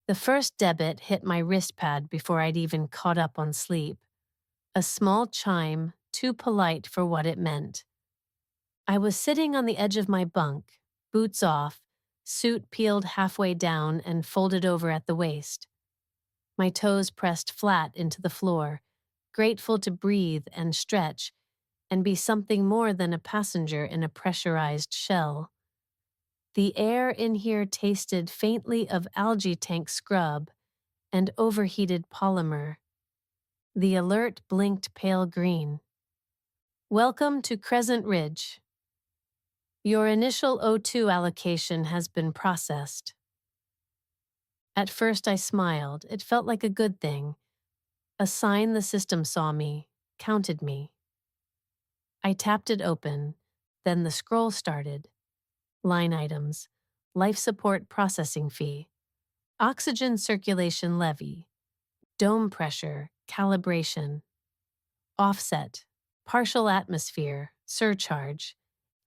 The first debit hit my wrist pad before I'd even caught up on sleep. A small chime, too polite for what it meant. I was sitting on the edge of my bunk, boots off, suit peeled halfway down and folded over at the waist. My toes pressed flat into the floor, grateful to breathe and stretch and be something more than a passenger in a pressurized shell. The air in here tasted faintly of algae tank scrub and overheated polymer. The alert blinked pale green. Welcome to Crescent Ridge. Your initial O2 allocation has been processed. At first I smiled. It felt like a good thing. A sign the system saw me, counted me. I tapped it open. Then the scroll started. Line items. Life support processing fee. Oxygen circulation levy. Dome pressure. Calibration. Offset. Partial atmosphere. Surcharge.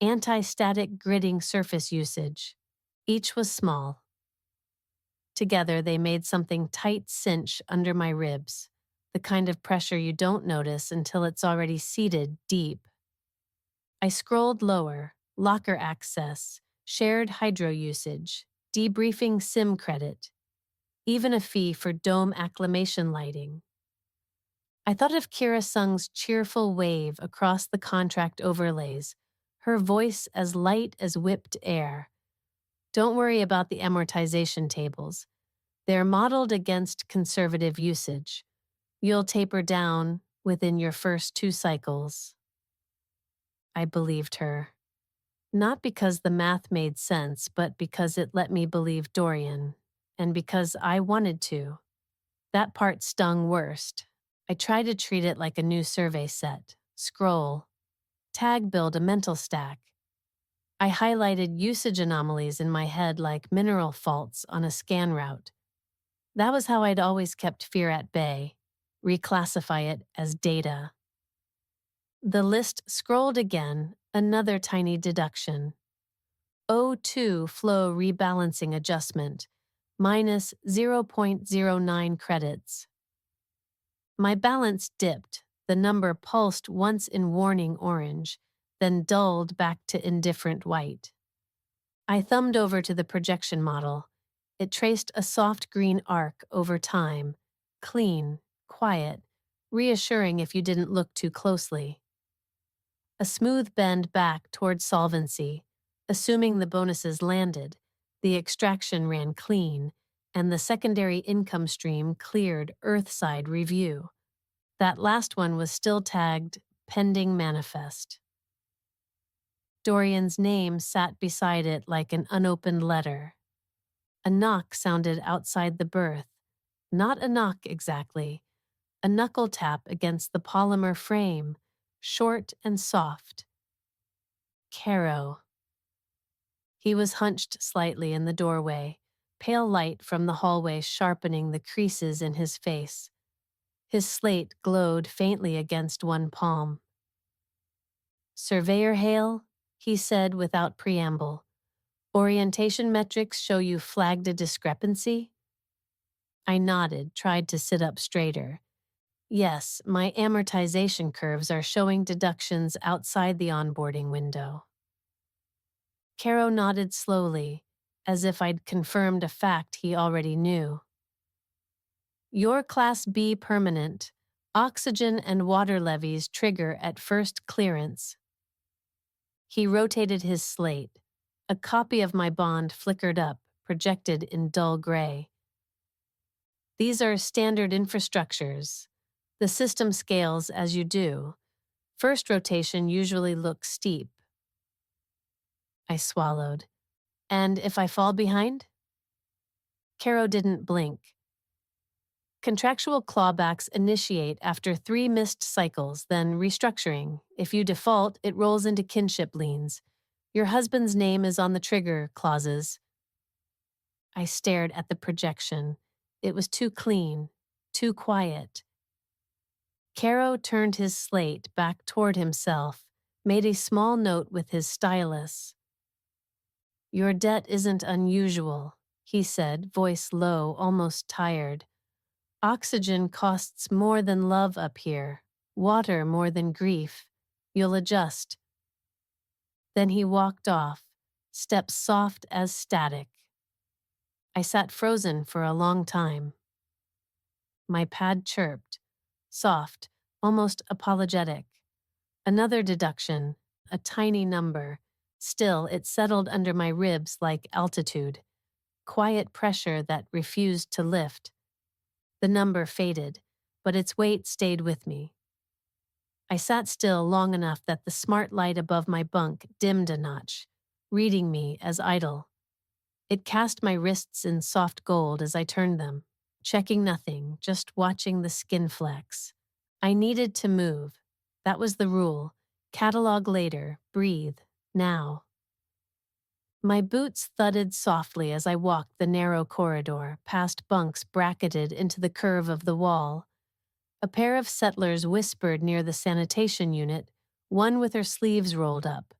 Anti-static gridding surface usage. Each was small. Together they made something tight cinch under my ribs, the kind of pressure you don't notice until it's already seated deep. I scrolled lower, locker access, shared hydro usage, debriefing SIM credit, even a fee for dome acclimation lighting. I thought of Kira Sung's cheerful wave across the contract overlays, her voice as light as whipped air. Don't worry about the amortization tables. They're modeled against conservative usage. You'll taper down within your first 2 cycles. I believed her. Not because the math made sense, but because it let me believe Dorian, and because I wanted to. That part stung worst. I tried to treat it like a new survey set. Scroll. Tag build a mental stack. I highlighted usage anomalies in my head like mineral faults on a scan route. That was how I'd always kept fear at bay. Reclassify it as data. The list scrolled again, another tiny deduction. O2 flow rebalancing adjustment, minus 0.09 credits. My balance dipped, the number pulsed once in warning orange, then dulled back to indifferent white. I thumbed over to the projection model. It traced a soft green arc over time, clean, quiet, reassuring if you didn't look too closely. A smooth bend back toward solvency, assuming the bonuses landed, the extraction ran clean, and the secondary income stream cleared Earthside review. That last one was still tagged pending manifest. Dorian's name sat beside it like an unopened letter. A knock sounded outside the berth. Not a knock exactly. A knuckle tap against the polymer frame, short and soft. Caro. He was hunched slightly in the doorway, pale light from the hallway sharpening the creases in his face. His slate glowed faintly against one palm. Surveyor Hale, he said without preamble. Orientation metrics show you flagged a discrepancy? I nodded, tried to sit up straighter. Yes, my amortization curves are showing deductions outside the onboarding window. Caro nodded slowly, as if I'd confirmed a fact he already knew. Your Class B permanent, oxygen and water levies trigger at first clearance. He rotated his slate. A copy of my bond flickered up, projected in dull gray. These are standard infrastructures. The system scales as you do. First rotation usually looks steep. I swallowed. And if I fall behind? Caro didn't blink. Contractual clawbacks initiate after 3 missed cycles, then restructuring. If you default, it rolls into kinship liens. Your husband's name is on the trigger clauses. I stared at the projection. It was too clean, too quiet. Caro turned his slate back toward himself, made a small note with his stylus. Your debt isn't unusual, he said, voice low, almost tired. Oxygen costs more than love up here, water more than grief. You'll adjust. Then he walked off, steps soft as static. I sat frozen for a long time. My pad chirped, soft, almost apologetic. Another deduction, a tiny number. Still, it settled under my ribs like altitude, quiet pressure that refused to lift. The number faded, but its weight stayed with me. I sat still long enough that the smart light above my bunk dimmed a notch, reading me as idle. It cast my wrists in soft gold as I turned them, checking nothing, just watching the skin flex. I needed to move. That was the rule. Catalog later, breathe, now. My boots thudded softly as I walked the narrow corridor, past bunks bracketed into the curve of the wall. A pair of settlers whispered near the sanitation unit, one with her sleeves rolled up,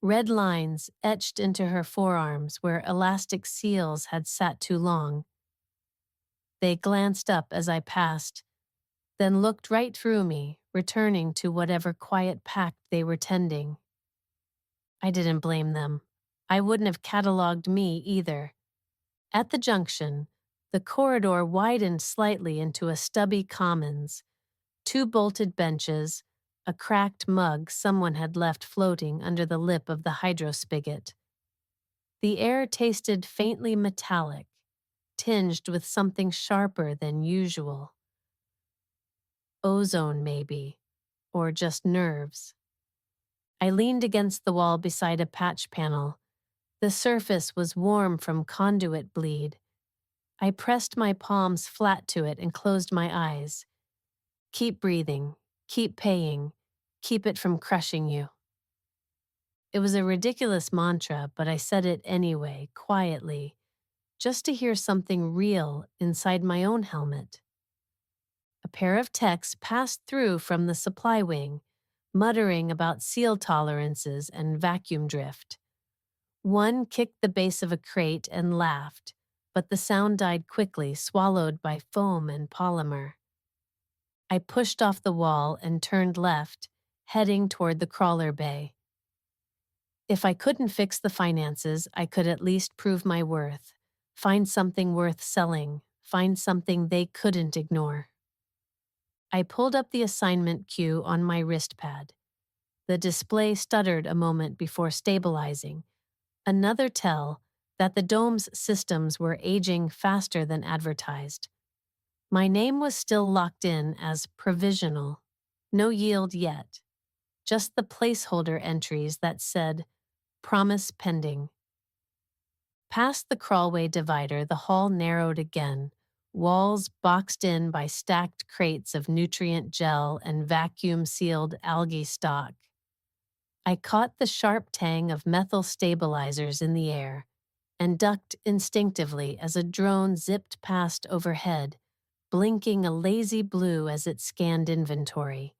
red lines etched into her forearms where elastic seals had sat too long. They glanced up as I passed, then looked right through me, returning to whatever quiet pact they were tending. I didn't blame them. I wouldn't have catalogued me either. At the junction, the corridor widened slightly into a stubby commons, 2 bolted benches, a cracked mug someone had left floating under the lip of the hydro spigot. The air tasted faintly metallic, tinged with something sharper than usual. Ozone, maybe, or just nerves. I leaned against the wall beside a patch panel. The surface was warm from conduit bleed. I pressed my palms flat to it and closed my eyes. Keep breathing, keep paying, keep it from crushing you. It was a ridiculous mantra, but I said it anyway, quietly, just to hear something real inside my own helmet. A pair of techs passed through from the supply wing, muttering about seal tolerances and vacuum drift. One kicked the base of a crate and laughed, but the sound died quickly, swallowed by foam and polymer. I pushed off the wall and turned left, heading toward the crawler bay. If I couldn't fix the finances, I could at least prove my worth, find something worth selling, find something they couldn't ignore. I pulled up the assignment queue on my wrist pad. The display stuttered a moment before stabilizing, another tell that the dome's systems were aging faster than advertised. My name was still locked in as provisional. No yield yet. Just the placeholder entries that said, promise pending. Past the crawlway divider, the hall narrowed again, walls boxed in by stacked crates of nutrient gel and vacuum-sealed algae stock. I caught the sharp tang of methyl stabilizers in the air and ducked instinctively as a drone zipped past overhead, blinking a lazy blue as it scanned inventory.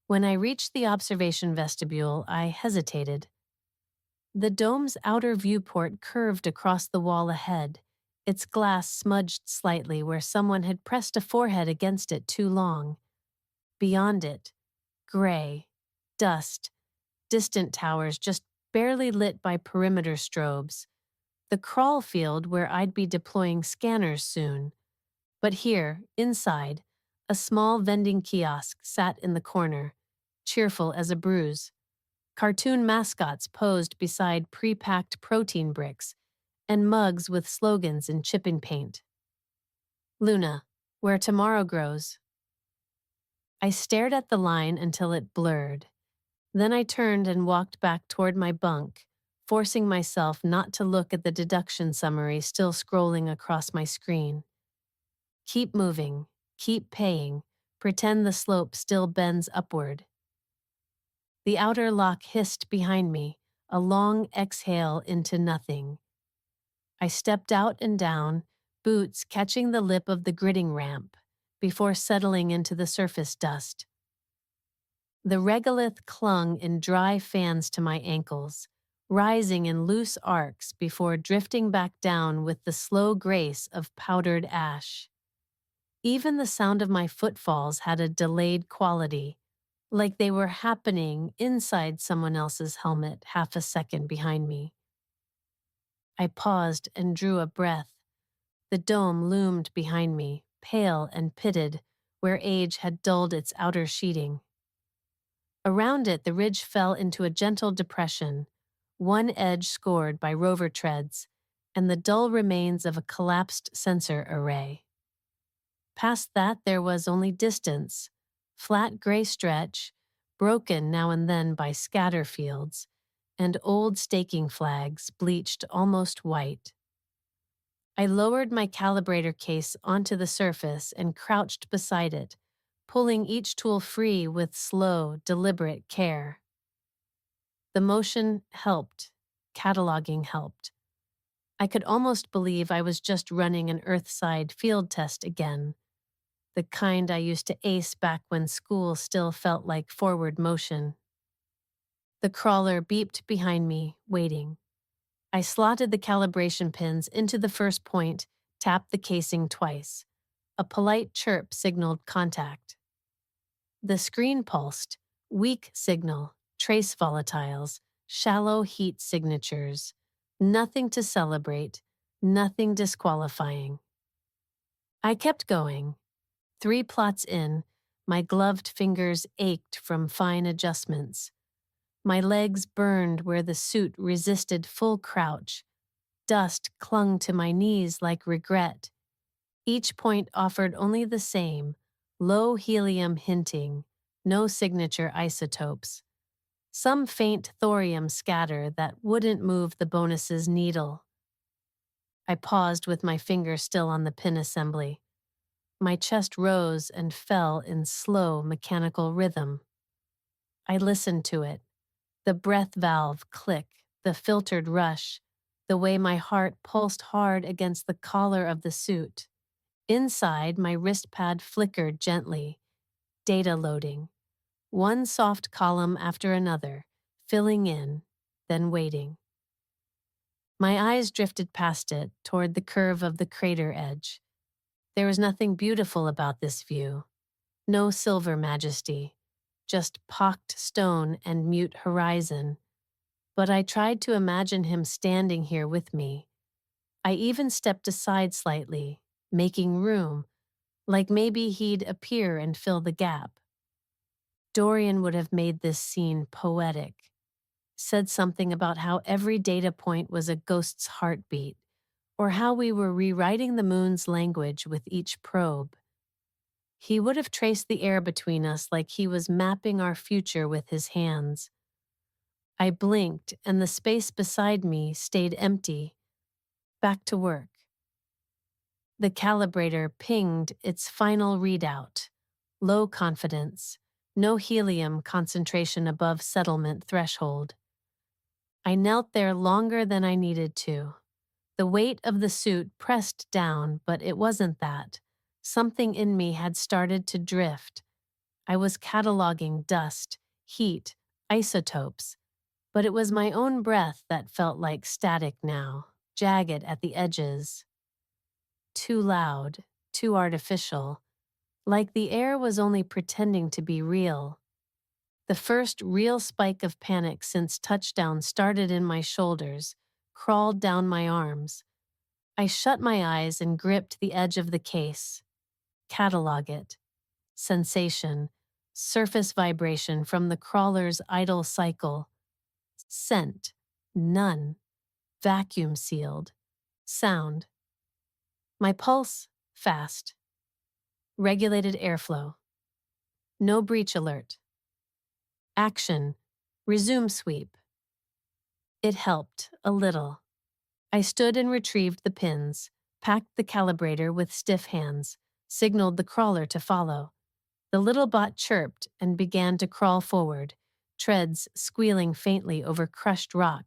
When I reached the observation vestibule, I hesitated. The dome's outer viewport curved across the wall ahead, its glass smudged slightly where someone had pressed a forehead against it too long. Beyond it, gray, dust, distant towers just barely lit by perimeter strobes. The crawl field where I'd be deploying scanners soon. But here, inside, a small vending kiosk sat in the corner, cheerful as a bruise. Cartoon mascots posed beside pre-packed protein bricks and mugs with slogans in chipping paint. Luna, where tomorrow grows. I stared at the line until it blurred. Then I turned and walked back toward my bunk, forcing myself not to look at the deduction summary still scrolling across my screen. Keep moving, keep paying, pretend the slope still bends upward. The outer lock hissed behind me, a long exhale into nothing. I stepped out and down, boots catching the lip of the gridding ramp, before settling into the surface dust. The regolith clung in dry fans to my ankles, rising in loose arcs before drifting back down with the slow grace of powdered ash. Even the sound of my footfalls had a delayed quality, like they were happening inside someone else's helmet half a second behind me. I paused and drew a breath. The dome loomed behind me, pale and pitted, where age had dulled its outer sheeting. Around it, the ridge fell into a gentle depression, one edge scored by rover treads, and the dull remains of a collapsed sensor array. Past that, there was only distance, flat gray stretch, broken now and then by scatter fields, and old staking flags bleached almost white. I lowered my calibrator case onto the surface and crouched beside it, pulling each tool free with slow, deliberate care. The motion helped. Cataloging helped. I could almost believe I was just running an Earthside field test again, the kind I used to ace back when school still felt like forward motion. The crawler beeped behind me, waiting. I slotted the calibration pins into the first point, tapped the casing twice. A polite chirp signaled contact. The screen pulsed, weak signal, trace volatiles, shallow heat signatures. Nothing to celebrate, nothing disqualifying. I kept going. 3 plots in, my gloved fingers ached from fine adjustments. My legs burned where the suit resisted full crouch. Dust clung to my knees like regret. Each point offered only the same, low helium hinting, no signature isotopes. Some faint thorium scatter that wouldn't move the bonus's needle. I paused with my finger still on the pin assembly. My chest rose and fell in slow mechanical rhythm. I listened to it. The breath valve click, the filtered rush, the way my heart pulsed hard against the collar of the suit. Inside, my wrist pad flickered gently. Data loading. One soft column after another, filling in, then waiting. My eyes drifted past it, toward the curve of the crater edge. There was nothing beautiful about this view. No silver majesty, just pocked stone and mute horizon. But I tried to imagine him standing here with me. I even stepped aside slightly, making room, like maybe he'd appear and fill the gap. Dorian would have made this scene poetic, said something about how every data point was a ghost's heartbeat, or how we were rewriting the moon's language with each probe. He would have traced the air between us like he was mapping our future with his hands. I blinked, and the space beside me stayed empty. Back to work. The calibrator pinged its final readout. Low confidence, no helium concentration above settlement threshold. I knelt there longer than I needed to. The weight of the suit pressed down, but it wasn't that. Something in me had started to drift. I was cataloging dust, heat, isotopes, but it was my own breath that felt like static now, jagged at the edges. Too loud, too artificial, like the air was only pretending to be real. The first real spike of panic since touchdown started in my shoulders, crawled down my arms. I shut my eyes and gripped the edge of the case. Catalog it. Sensation. Surface vibration from the crawler's idle cycle. Scent. None. Vacuum sealed. Sound. My pulse. Fast. Regulated airflow. No breach alert. Action. Resume sweep. It helped, a little. I stood and retrieved the pins, packed the calibrator with stiff hands, signaled the crawler to follow. The little bot chirped and began to crawl forward, treads squealing faintly over crushed rock.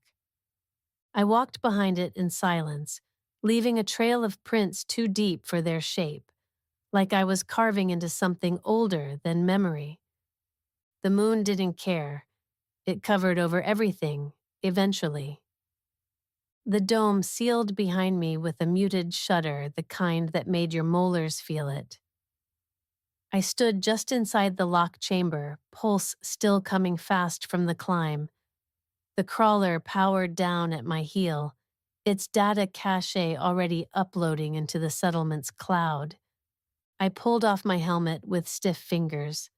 I walked behind it in silence, leaving a trail of prints too deep for their shape, like I was carving into something older than memory. The moon didn't care. It covered over everything, eventually. The dome sealed behind me with a muted shudder, the kind that made your molars feel it. I stood just inside the locked chamber, pulse still coming fast from the climb. The crawler powered down at my heel, its data cache already uploading into the settlement's cloud. I pulled off my helmet with stiff fingers.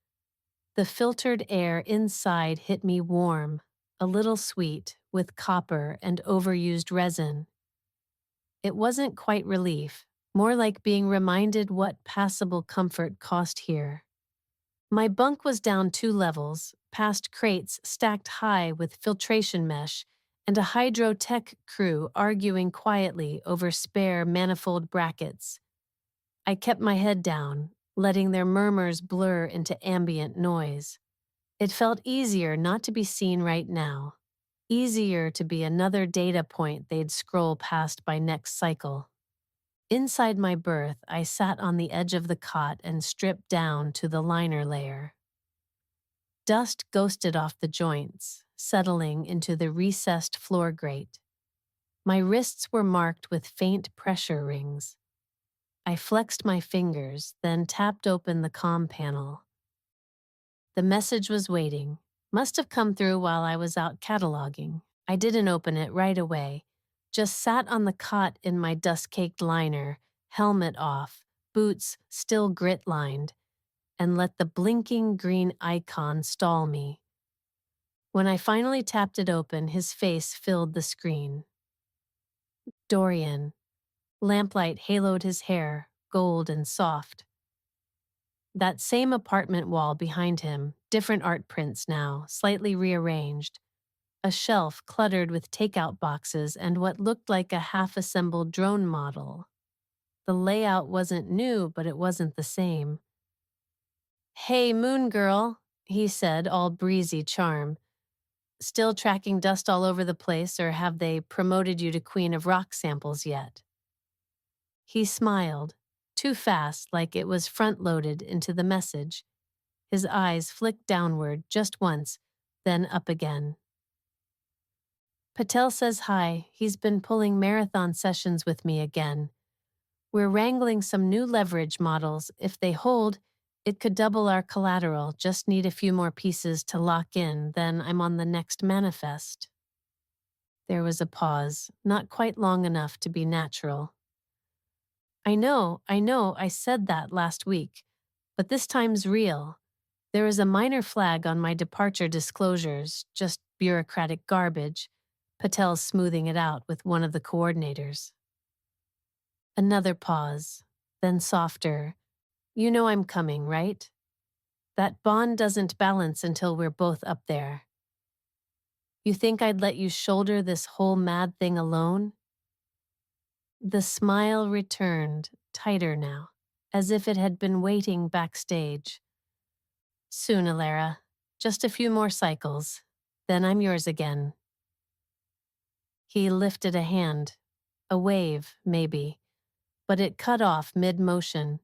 The filtered air inside hit me warm, a little sweet, with copper and overused resin. It wasn't quite relief, more like being reminded what passable comfort cost here. My bunk was down 2 levels, past crates stacked high with filtration mesh, and a hydro-tech crew arguing quietly over spare manifold brackets. I kept my head down, letting their murmurs blur into ambient noise. It felt easier not to be seen right now. Easier to be another data point they'd scroll past by next cycle. Inside my berth, I sat on the edge of the cot and stripped down to the liner layer. Dust ghosted off the joints, settling into the recessed floor grate. My wrists were marked with faint pressure rings. I flexed my fingers, then tapped open the comm panel. The message was waiting. Must have come through while I was out cataloging. I didn't open it right away. Just sat on the cot in my dust-caked liner, helmet off, boots still grit-lined, and let the blinking green icon stall me. When I finally tapped it open, his face filled the screen. Dorian. Lamplight haloed his hair, gold and soft. That same apartment wall behind him, different art prints now, slightly rearranged. A shelf cluttered with takeout boxes and what looked like a half-assembled drone model. The layout wasn't new, but it wasn't the same. "Hey, Moon Girl," he said, all breezy charm. "Still tracking dust all over the place, or have they promoted you to Queen of Rock samples yet?" He smiled, too fast, like it was front-loaded into the message. His eyes flicked downward just once, then up again. "Patel says hi. He's been pulling marathon sessions with me again. We're wrangling some new leverage models. If they hold, it could double our collateral. Just need a few more pieces to lock in, then I'm on the next manifest." There was a pause, not quite long enough to be natural. I know, I said that last week, but this time's real. There is a minor flag on my departure disclosures, just bureaucratic garbage." Patel's smoothing it out with one of the coordinators. Another pause, then softer. "You know I'm coming, right? That bond doesn't balance until we're both up there. You think I'd let you shoulder this whole mad thing alone?" The smile returned, tighter now, as if it had been waiting backstage. "Soon, Elara. Just a few more cycles. Then I'm yours again." He lifted a hand. A wave, maybe, but it cut off mid-motion.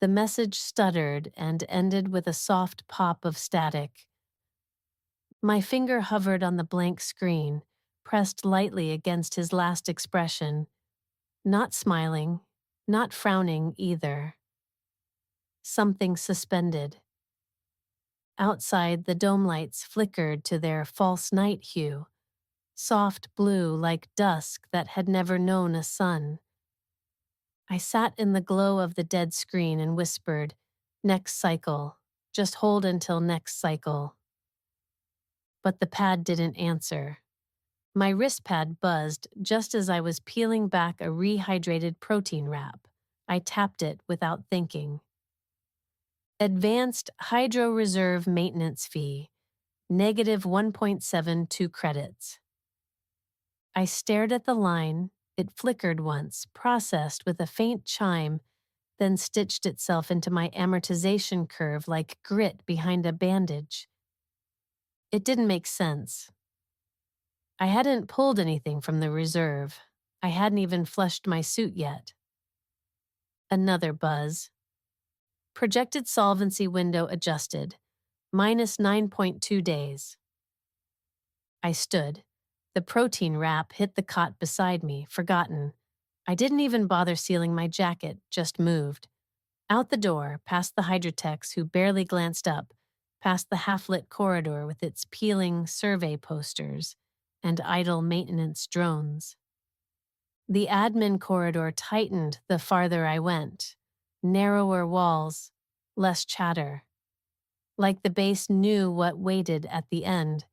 The message stuttered and ended with a soft pop of static. My finger hovered on the blank screen, pressed lightly against his last expression. Not smiling, not frowning either. Something suspended. Outside, the dome lights flickered to their false night hue, soft blue like dusk that had never known a sun. I sat in the glow of the dead screen and whispered, "Next cycle. Just hold until next cycle." But the pad didn't answer. My wrist pad buzzed just as I was peeling back a rehydrated protein wrap. I tapped it without thinking. Advanced Hydro Reserve Maintenance Fee, negative 1.72 credits. I stared at the line. It flickered once, processed with a faint chime, then stitched itself into my amortization curve like grit behind a bandage. It didn't make sense. I hadn't pulled anything from the reserve. I hadn't even flushed my suit yet. Another buzz. Projected solvency window adjusted. Minus 9.2 days. I stood, The protein wrap hit the cot beside me, forgotten. I didn't even bother sealing my jacket, just moved. Out the door, past the hydrotechs who barely glanced up, past the half-lit corridor with its peeling survey posters and idle maintenance drones. The admin corridor tightened the farther I went. Narrower walls, less chatter. Like the base knew what waited at the end.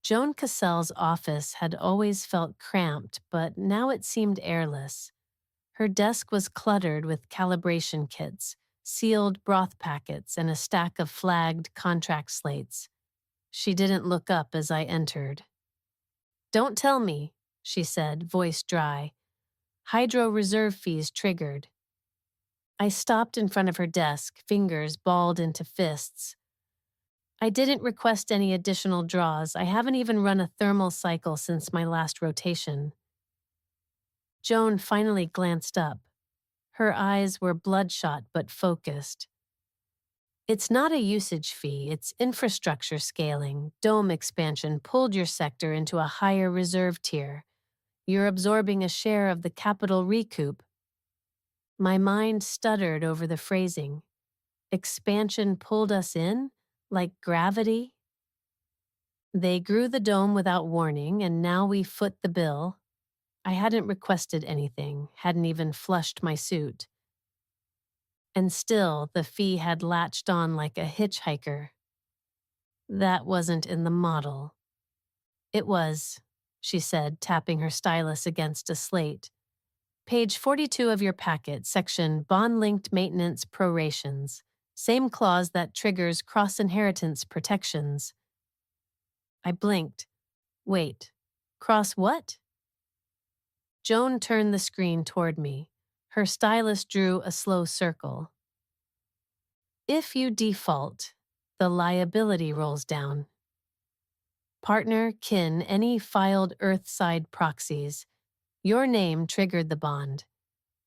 Joan Cassell's office had always felt cramped, but now it seemed airless. Her desk was cluttered with calibration kits, sealed broth packets, and a stack of flagged contract slates. She didn't look up as I entered. "Don't tell me," she said, voice dry. "Hydro reserve fees triggered." I stopped in front of her desk, fingers balled into fists. "I didn't request any additional draws. I haven't even run a thermal cycle since my last rotation." Joan finally glanced up. Her eyes were bloodshot but focused. "It's not a usage fee, it's infrastructure scaling. Dome expansion pulled your sector into a higher reserve tier. You're absorbing a share of the capital recoup." My mind stuttered over the phrasing. Expansion pulled us in? Like gravity? "They grew the dome without warning, and now we foot the bill." I hadn't requested anything, hadn't even flushed my suit. And still, the fee had latched on like a hitchhiker. "That wasn't in the model." "It was," she said, tapping her stylus against a slate. "Page 42 of your packet, section Bond-Linked Maintenance Prorations. Same clause that triggers cross-inheritance protections." I blinked. "Wait, cross what?" Joan turned the screen toward me. Her stylus drew a slow circle. "If you default, the liability rolls down. Partner, kin, any filed Earthside proxies. Your name triggered the bond.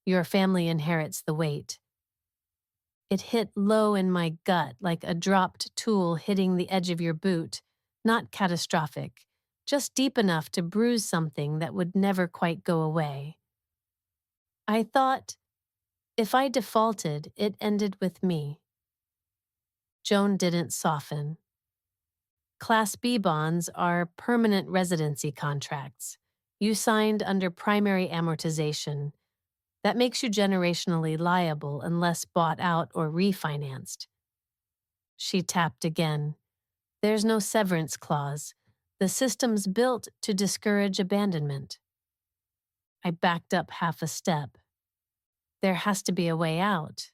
Your family inherits the weight." It hit low in my gut like a dropped tool hitting the edge of your boot, not catastrophic, just deep enough to bruise something that would never quite go away. I thought, if I defaulted, it ended with me. Joan didn't soften. "Class B bonds are permanent residency contracts. You signed under primary amortization. That makes you generationally liable unless bought out or refinanced." She tapped again. "There's no severance clause. The system's built to discourage abandonment." I backed up half a step. "There has to be a way out."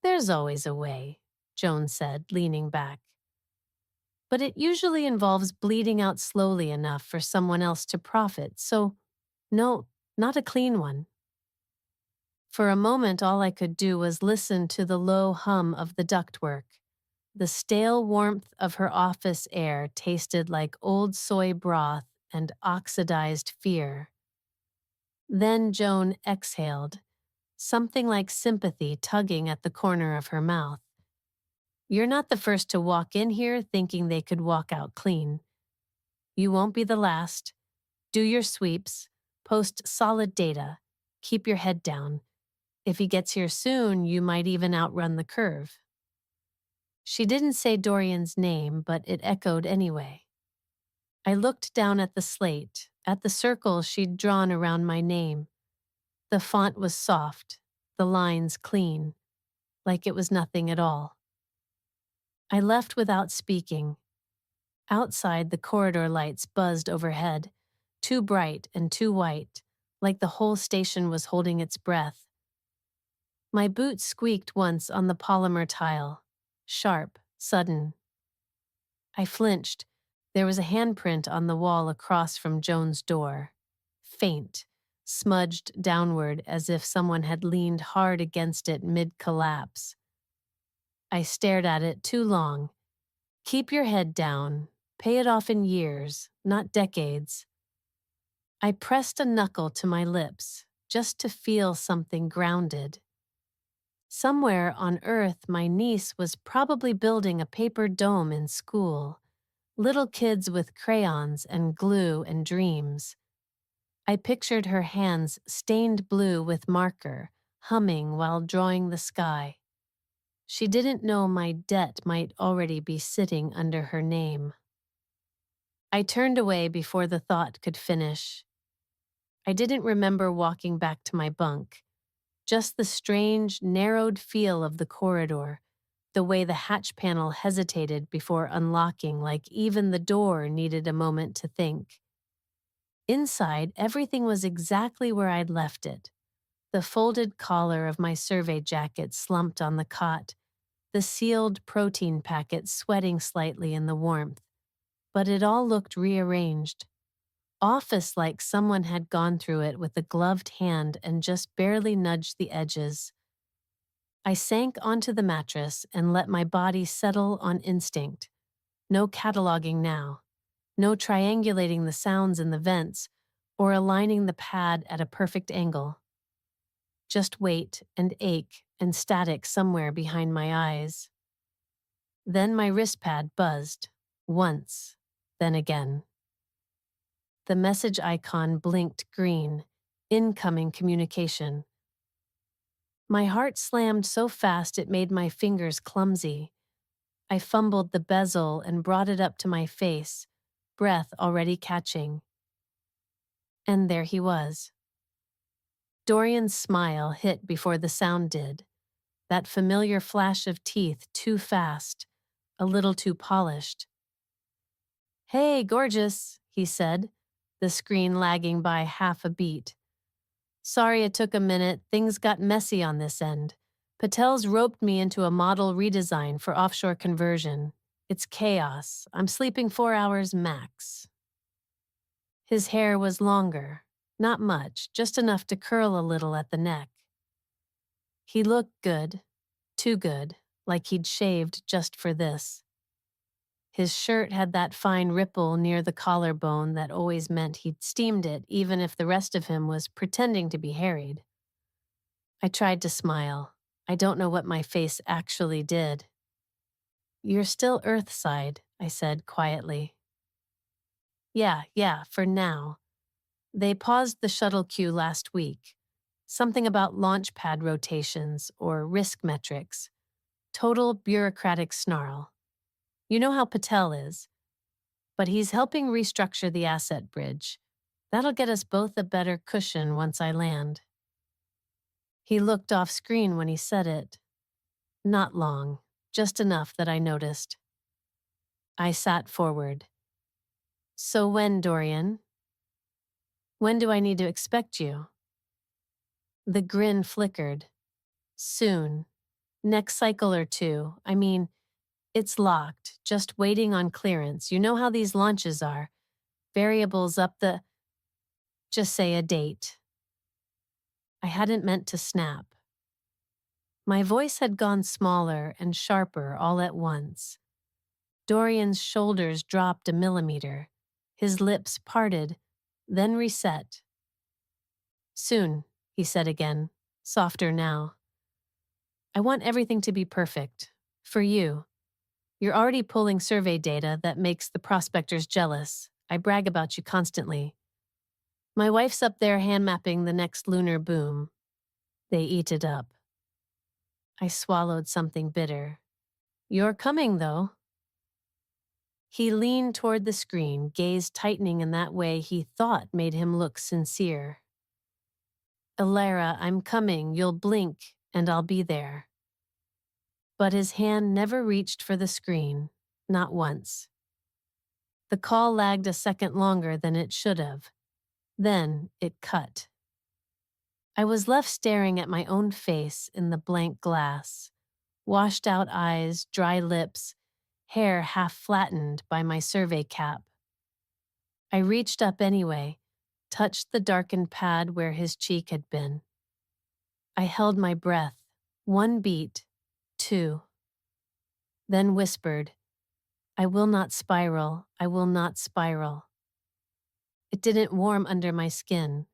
"There's always a way," Joan said, leaning back. "But it usually involves bleeding out slowly enough for someone else to profit, so no, not a clean one." For a moment, all I could do was listen to the low hum of the ductwork. The stale warmth of her office air tasted like old soy broth and oxidized fear. Then Joan exhaled, something like sympathy tugging at the corner of her mouth. "You're not the first to walk in here thinking they could walk out clean. You won't be the last. Do your sweeps, post solid data, keep your head down. If he gets here soon, you might even outrun the curve." She didn't say Dorian's name, but it echoed anyway. I looked down at the slate, at the circle she'd drawn around my name. The font was soft, the lines clean, like it was nothing at all. I left without speaking. Outside, the corridor lights buzzed overhead, too bright and too white, like the whole station was holding its breath. My boot squeaked once on the polymer tile. Sharp, sudden. I flinched. There was a handprint on the wall across from Joan's door. Faint, smudged downward as if someone had leaned hard against it mid-collapse. I stared at it too long. Keep your head down. Pay it off in years, not decades. I pressed a knuckle to my lips, just to feel something grounded. Somewhere on Earth, my niece was probably building a paper dome in school. Little kids with crayons and glue and dreams. I pictured her hands stained blue with marker, humming while drawing the sky. She didn't know my debt might already be sitting under her name. I turned away before the thought could finish. I didn't remember walking back to my bunk, just the strange, narrowed feel of the corridor, the way the hatch panel hesitated before unlocking like even the door needed a moment to think. Inside, everything was exactly where I'd left it. The folded collar of my survey jacket slumped on the cot, the sealed protein packet sweating slightly in the warmth. But it all looked rearranged. Office-like someone had gone through it with a gloved hand and just barely nudged the edges. I sank onto the mattress and let my body settle on instinct. No cataloging now. No triangulating the sounds in the vents or aligning the pad at a perfect angle. Just weight and ache and static somewhere behind my eyes. Then my wrist pad buzzed. Once. Then again. The message icon blinked green. Incoming communication. My heart slammed so fast it made my fingers clumsy. I fumbled the bezel and brought it up to my face, breath already catching. And there he was. Dorian's smile hit before the sound did. That familiar flash of teeth too fast, a little too polished. "Hey, gorgeous," he said, the screen lagging by half a beat. "Sorry it took a minute, things got messy on this end. Patel's roped me into a model redesign for offshore conversion. It's chaos. I'm sleeping 4 hours max." His hair was longer, not much, just enough to curl a little at the neck. He looked good, too good, like he'd shaved just for this. His shirt had that fine ripple near the collarbone that always meant he'd steamed it even if the rest of him was pretending to be harried. I tried to smile. I don't know what my face actually did. "You're still Earthside," I said quietly. Yeah, for now. They paused the shuttle queue last week. Something about launch pad rotations or risk metrics. Total bureaucratic snarl. You know how Patel is. But he's helping restructure the asset bridge. That'll get us both a better cushion once I land. He looked off screen when he said it. Not long, just enough that I noticed. I sat forward. "So when, Dorian? When do I need to expect you?" The grin flickered. "Soon. Next cycle or two. I mean, it's locked, just waiting on clearance. You know how these launches are. Variables up the... Just say a date." I hadn't meant to snap. My voice had gone smaller and sharper all at once. Dorian's shoulders dropped a millimeter. His lips parted, then reset. "Soon," he said again, softer now. "I want everything to be perfect. For you. You're already pulling survey data that makes the prospectors jealous. I brag about you constantly. My wife's up there hand-mapping the next lunar boom. They eat it up." I swallowed something bitter. "You're coming, though." He leaned toward the screen, gaze tightening in that way he thought made him look sincere. "Elara, I'm coming. You'll blink, and I'll be there." But his hand never reached for the screen, not once. The call lagged a second longer than it should have. Then it cut. I was left staring at my own face in the blank glass. Washed-out eyes, dry lips, hair half flattened by my survey cap. I reached up anyway, touched the darkened pad where his cheek had been. I held my breath, 1 beat, 2. Then whispered, "I will not spiral, I will not spiral." It didn't warm under my skin,